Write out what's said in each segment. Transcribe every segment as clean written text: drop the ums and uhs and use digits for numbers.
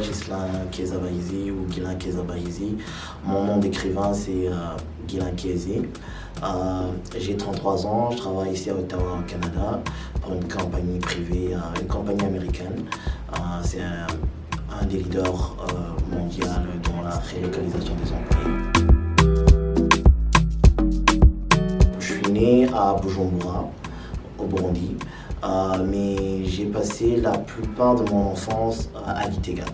Ghislain Kéza-Bahizi ou Ghislain Kéza-Bahizi. Mon nom d'écrivain, c'est Ghislain Kézi. J'ai 33 ans, je travaille ici à Ottawa, au Canada, pour une compagnie privée, une compagnie américaine. C'est un des leaders mondiaux dans la relocalisation des employés. Je suis né à Bujumbura, au Burundi, mais j'ai passé la plupart de mon enfance à Gitega.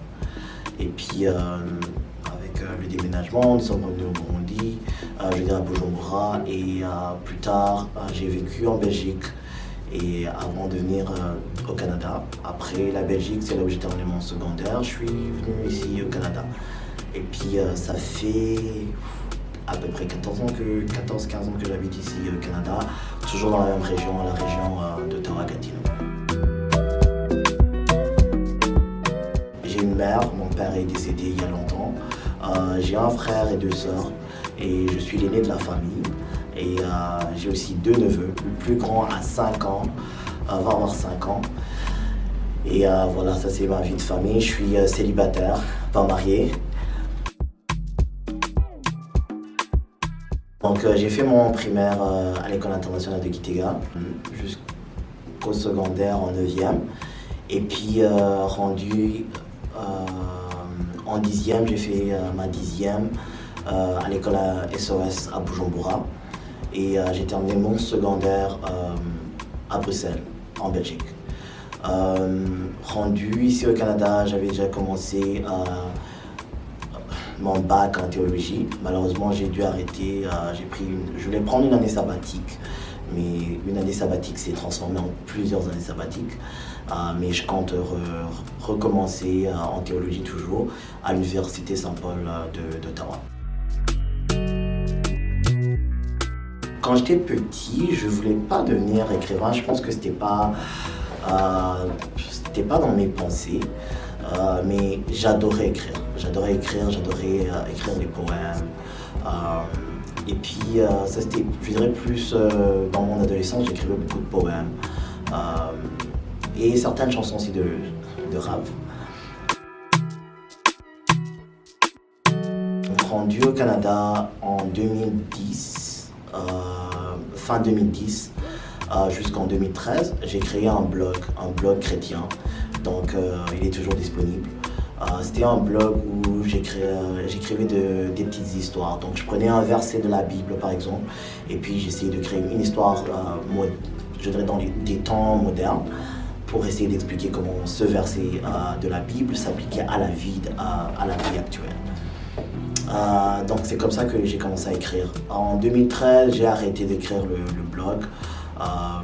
Et puis, avec le déménagement, nous sommes revenus au Burundi, je veux dire à Bujumbura, et plus tard, j'ai vécu en Belgique, et avant de venir au Canada. Après la Belgique, c'est là où j'ai terminé mon secondaire, je suis venu ici au Canada. Et puis, ça fait à peu près 14-15 ans que j'habite ici au Canada, toujours dans la même région, la région d'Ottawa-Gatineau. J'ai une mère, mon père est décédé il y a longtemps. J'ai un frère et 2 sœurs et je suis l'aîné de la famille. Et j'ai aussi 2 neveux. Le plus grand a 5 ans, va avoir 5 ans. Et voilà, ça c'est ma vie de famille. Je suis célibataire, pas marié. Donc j'ai fait mon primaire à l'école internationale de Gitega jusqu'au secondaire en 9e. Et puis rendu en 10e, j'ai fait ma 10e à l'école SOS à Bujumbura. Et j'ai terminé mon secondaire à Bruxelles, en Belgique. Rendu ici au Canada, j'avais déjà commencé mon bac en théologie. Malheureusement, j'ai dû arrêter. Je voulais prendre une année sabbatique, mais une année sabbatique s'est transformée en plusieurs années sabbatiques. Mais je compte recommencer en théologie toujours à l'Université Saint-Paul d'Ottawa. Quand j'étais petit, je voulais pas devenir écrivain. Je pense que c'était pas dans mes pensées. Mais j'adorais écrire. J'adorais écrire des poèmes. Et puis, ça c'était, je dirais plus dans mon adolescence, j'écrivais beaucoup de poèmes. Et certaines chansons aussi de rap. Rendu au Canada en 2010, fin 2010, jusqu'en 2013, j'ai créé un blog chrétien. Donc il est toujours disponible. C'était un blog où j'écrivais des petites histoires. Donc je prenais un verset de la Bible par exemple, et puis j'essayais de créer une histoire, je dirais dans des temps modernes, pour essayer d'expliquer comment ce verset de la Bible s'appliquait à la vie actuelle. Donc c'est comme ça que j'ai commencé à écrire. En 2013, j'ai arrêté d'écrire le blog.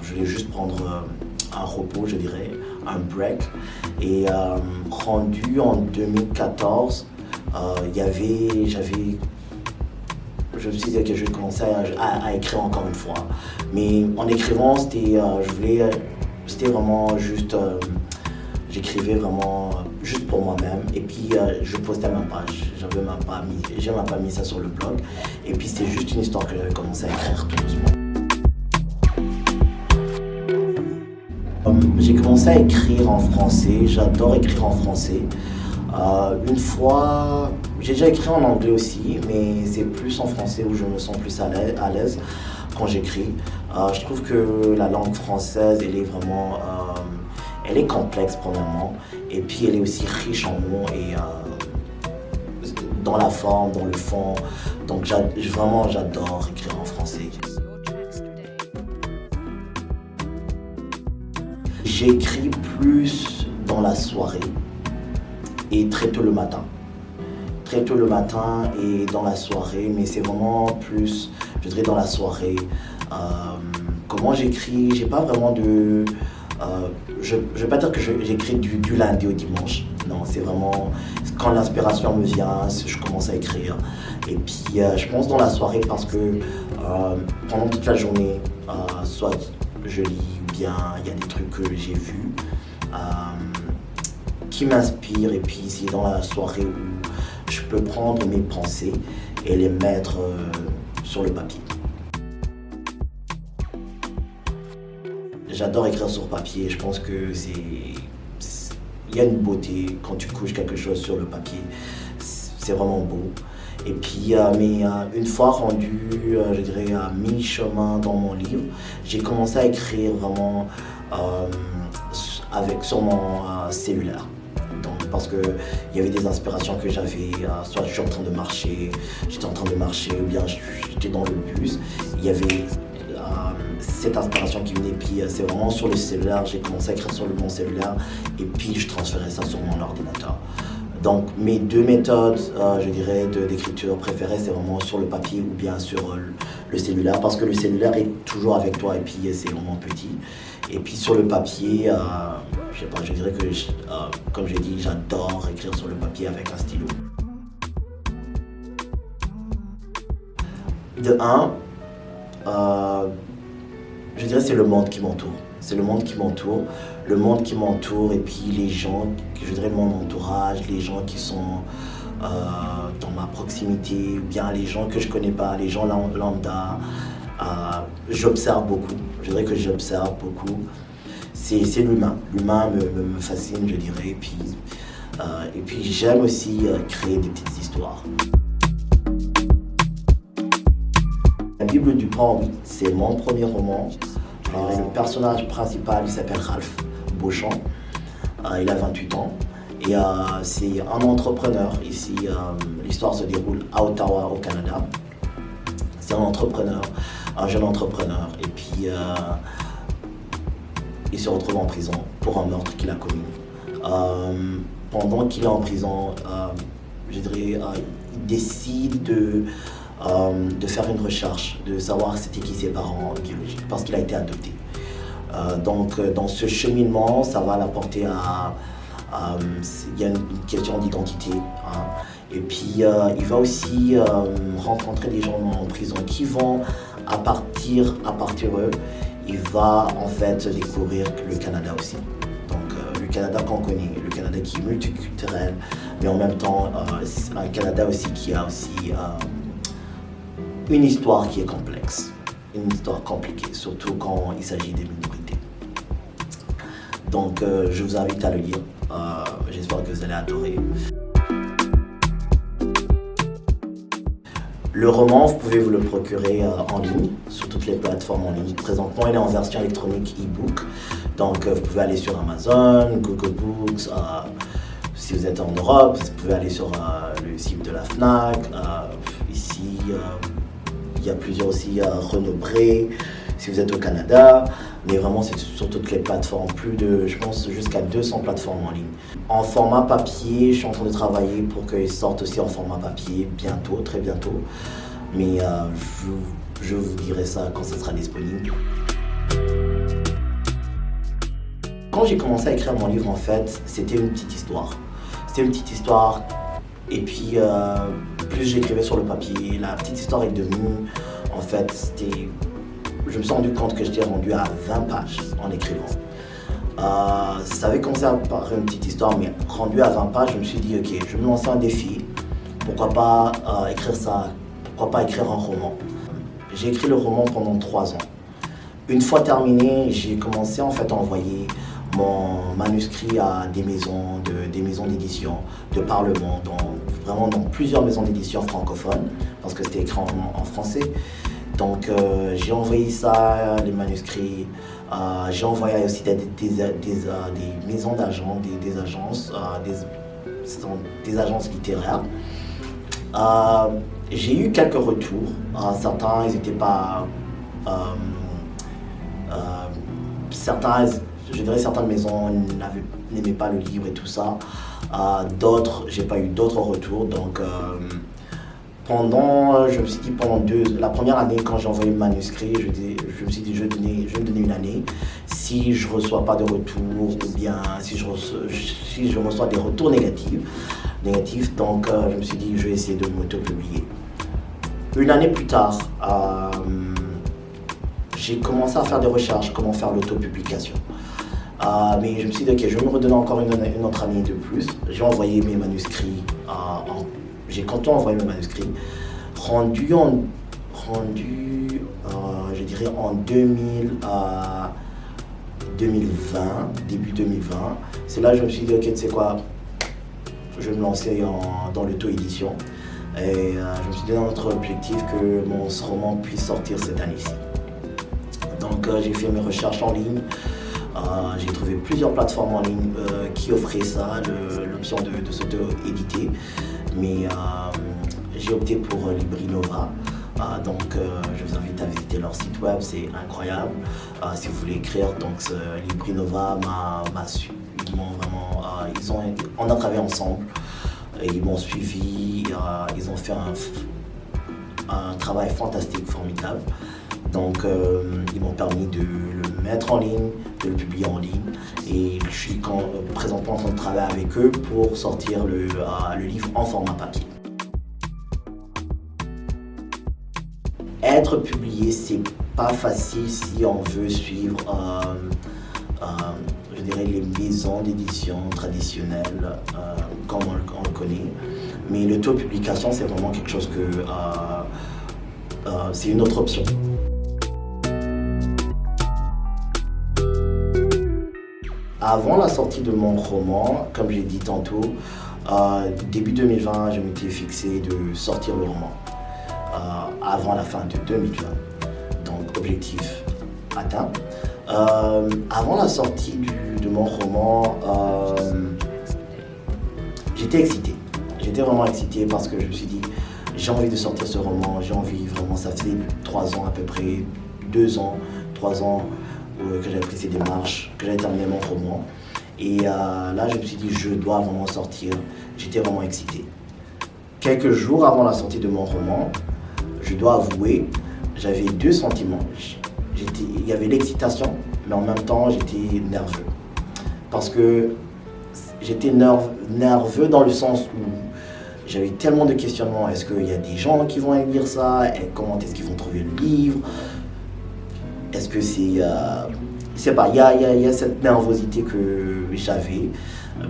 Je voulais juste prendre un repos, je dirais, un break. Et rendu en 2014, je me suis dit que je vais commencer à écrire encore une fois. Mais en écrivant, c'était vraiment juste, j'écrivais vraiment juste pour moi-même. Et puis je postais même pas, j'ai même pas mis ça sur le blog. Et puis c'était juste une histoire que j'avais commencé à écrire tout doucement. J'ai commencé à écrire en français, j'adore écrire en français. Une fois, j'ai déjà écrit en anglais aussi, mais c'est plus en français où je me sens plus à l'aise quand j'écris. Je trouve que la langue française, elle est complexe premièrement, et puis elle est aussi riche en mots et dans la forme, dans le fond. Donc j'adore écrire en français. J'écris plus dans la soirée et très tôt le matin. Très tôt le matin et dans la soirée, mais c'est vraiment plus, je dirais, dans la soirée. Comment j'écris, j'ai pas vraiment de... je vais pas dire que j'écris du lundi au dimanche. Non, c'est vraiment quand l'inspiration me vient, je commence à écrire. Et puis je pense dans la soirée parce que pendant toute la journée, soit je lis ou bien il y a des trucs que j'ai vus qui m'inspirent. Et puis c'est dans la soirée où je peux prendre mes pensées et les mettre sur le papier. J'adore écrire sur papier, je pense que il y a une beauté quand tu couches quelque chose sur le papier. C'est vraiment beau. Et puis, une fois rendu, je dirais, à mi-chemin dans mon livre, j'ai commencé à écrire vraiment sur mon cellulaire. Donc, parce qu'il y avait des inspirations que j'avais, soit j'étais en train de marcher, ou bien j'étais dans le bus. Il y avait cette inspiration qui venait, puis c'est vraiment sur le cellulaire. J'ai commencé à écrire sur mon cellulaire et puis je transférais ça sur mon ordinateur. Donc mes deux méthodes, je dirais, d'écriture préférées, c'est vraiment sur le papier ou bien sur le cellulaire, parce que le cellulaire est toujours avec toi et puis c'est vraiment petit. Et puis sur le papier, je sais pas, je dirais que, comme j'ai dit, j'adore écrire sur le papier avec un stylo. De un, je dirais c'est le monde qui m'entoure. C'est le monde qui m'entoure. Le monde qui m'entoure et puis les gens, je dirais mon entourage, les gens qui sont dans ma proximité, ou bien les gens que je connais pas, les gens lambda. J'observe beaucoup. Je dirais que j'observe beaucoup. C'est l'humain. L'humain me fascine, je dirais. Et puis j'aime aussi créer des petites histoires. La Bible du Pan, oui, c'est mon premier roman. Le personnage principal, il s'appelle Ralph Beauchamp. Il a 28 ans. Et c'est un entrepreneur. Ici, l'histoire se déroule à Ottawa, au Canada. C'est un entrepreneur, un jeune entrepreneur. Et puis, il se retrouve en prison pour un meurtre qu'il a commis. Pendant qu'il est en prison, je dirais, il décide de faire une recherche, de savoir c'était qui ses parents biologiques, parce qu'il a été adopté. Donc, dans ce cheminement, ça va l'apporter il y a une question d'identité. Hein. Et puis, il va aussi rencontrer des gens en prison qui vont, à partir d'eux, il va en fait découvrir le Canada aussi. Donc, le Canada qu'on connaît, le Canada qui est multiculturel, mais en même temps, un Canada aussi qui a aussi une histoire qui est complexe, une histoire compliquée, surtout quand il s'agit des minorités. Donc, je vous invite à le lire. J'espère que vous allez adorer. Le roman, vous pouvez vous le procurer en ligne, sur toutes les plateformes en ligne. Présentement, il est en version électronique e-book. Donc, vous pouvez aller sur Amazon, Google Books. Si vous êtes en Europe, vous pouvez aller sur le site de la FNAC. Ici, il y a plusieurs aussi, Renaud Bré, si vous êtes au Canada. Mais vraiment, c'est sur toutes les plateformes. Plus de, je pense, jusqu'à 200 plateformes en ligne. En format papier, je suis en train de travailler pour qu'ils sortent aussi en format papier bientôt, très bientôt. Mais je vous dirai ça quand ça sera disponible. Quand j'ai commencé à écrire mon livre, en fait, c'était une petite histoire. C'était une petite histoire. Et puis, plus j'écrivais sur le papier, la petite histoire est devenue, en fait, je me suis rendu compte que j'étais rendu à 20 pages en écrivant. Ça avait commencé par une petite histoire, mais rendu à 20 pages, je me suis dit, ok, je vais me lancer un défi. Pourquoi pas écrire ça, pourquoi pas écrire un roman. J'ai écrit le roman pendant 3 ans. Une fois terminé, j'ai commencé en fait à envoyer mon manuscrit à des maisons d'édition de par le monde, vraiment dans plusieurs maisons d'édition francophones, parce que c'était écrit en français. Donc j'ai envoyé ça, les manuscrits, j'ai envoyé aussi des maisons d'agents, des agences littéraires. J'ai eu quelques retours, certains ils n'étaient pas... certaines maisons n'aimaient pas le livre et tout ça. D'autres, j'ai pas eu d'autres retours. Donc, je me suis dit la première année, quand j'ai envoyé le manuscrit, je me suis dit, je vais me donner une année. Si je reçois pas de retour, ou bien si je reçois des retours négatifs, donc je me suis dit, je vais essayer de m'auto-publier. Une année plus tard, j'ai commencé à faire des recherches, comment faire l'autopublication. Mais je me suis dit, ok, je vais me redonner encore une autre année de plus. J'ai envoyé mes manuscrits, j'ai quand envoyé mes manuscrits, rendu je dirais en 2020, début 2020. C'est là que je me suis dit, ok, tu sais quoi, je vais me lancer dans l'auto-édition. Et je me suis donné notre objectif que mon roman puisse sortir cette année-ci. Donc j'ai fait mes recherches en ligne. J'ai trouvé plusieurs plateformes en ligne qui offraient ça, l'option de s'auto-éditer. Mais j'ai opté pour Librinova. Donc je vous invite à visiter leur site web, c'est incroyable. Si vous voulez écrire, donc Librinova m'a su. On a travaillé ensemble. Et ils m'ont suivi, ils ont fait un travail fantastique, formidable. Donc ils m'ont permis de le mettre en ligne, de le publier en ligne. Et je suis présentement en train de travailler avec eux pour sortir le livre en format papier. Être publié, c'est pas facile si on veut suivre je dirais les maisons d'édition traditionnelles comme on le connaît. Mais l'auto-publication, c'est vraiment quelque chose que c'est une autre option. Avant la sortie de mon roman, comme j'ai dit tantôt, début 2020, je m'étais fixé de sortir le roman avant la fin de 2020. Donc objectif atteint. Avant la sortie de mon roman, j'étais excité. J'étais vraiment excité parce que je me suis dit, j'ai envie de sortir ce roman, j'ai envie vraiment, ça faisait 3 ans à peu près, 2 ans, 3 ans que j'avais pris ces démarches, que j'avais terminé mon roman. Et là, je me suis dit, je dois vraiment sortir. J'étais vraiment excité. Quelques jours avant la sortie de mon roman, je dois avouer, j'avais 2 sentiments. Il y avait l'excitation, mais en même temps, j'étais nerveux. Parce que j'étais nerveux dans le sens où j'avais tellement de questionnements. Est-ce qu'il y a des gens qui vont lire ça? Et comment est-ce qu'ils vont trouver le livre? Est-ce que c'est... je sais pas, il y a cette nervosité que j'avais.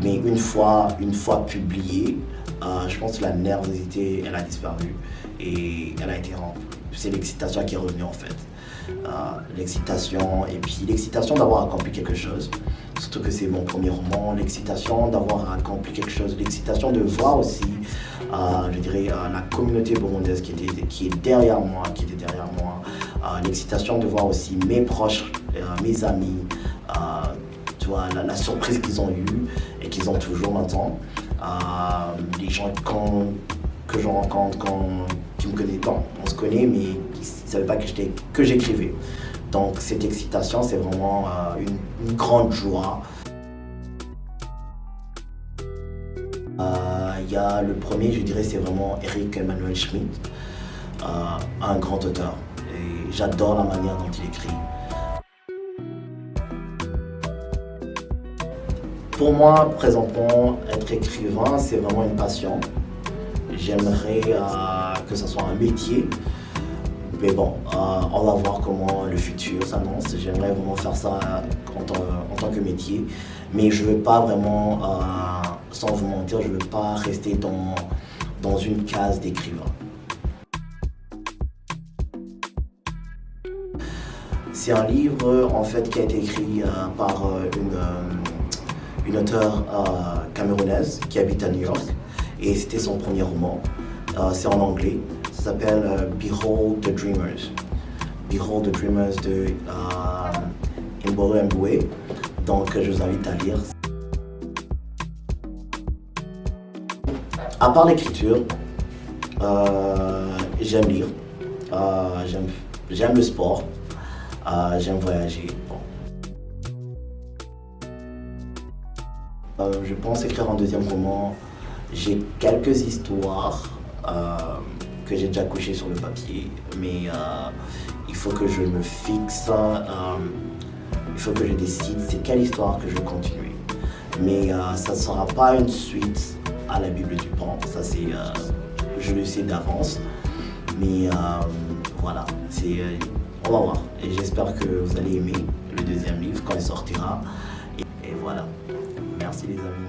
Mais une fois publié, je pense que la nervosité, elle a disparu. Et elle a été remplie. C'est l'excitation qui est revenue en fait. L'excitation, et puis l'excitation d'avoir accompli quelque chose, surtout que c'est mon premier roman, l'excitation d'avoir accompli quelque chose, l'excitation de voir aussi, je dirais, la communauté burundaise qui était derrière moi, l'excitation de voir aussi mes proches, mes amis, tu vois, la surprise qu'ils ont eue et qu'ils ont toujours maintenant, les gens que je rencontre, qui me connaissent pas, on se connaît, mais ils ne savaient pas que j'écrivais. Donc cette excitation, c'est vraiment une grande joie. Il y a le premier, je dirais, c'est vraiment Eric Emmanuel Schmidt, un grand auteur. Et j'adore la manière dont il écrit. Pour moi, présentement, être écrivain, c'est vraiment une passion. J'aimerais que ce soit un métier, mais bon, on va voir comment le futur s'annonce. J'aimerais vraiment faire ça en tant que métier, mais je ne veux pas vraiment, sans vous mentir, je ne veux pas rester dans une case d'écrivain. C'est un livre en fait qui a été écrit par une auteure camerounaise qui habite à New York. Et c'était son premier roman. C'est en anglais. Ça s'appelle Behold the Dreamers. Behold the Dreamers de Mboro Mboué. Donc je vous invite à lire. À part l'écriture, j'aime lire. J'aime le sport. J'aime voyager. Je pense écrire un deuxième roman. J'ai quelques histoires que j'ai déjà couchées sur le papier, mais il faut que je me fixe, il faut que je décide c'est quelle histoire que je veux continuer. Mais ça ne sera pas une suite à la Bible du Pan, ça c'est, je le sais d'avance, mais voilà, on va voir. Et j'espère que vous allez aimer le deuxième livre quand il sortira. Et voilà, merci les amis.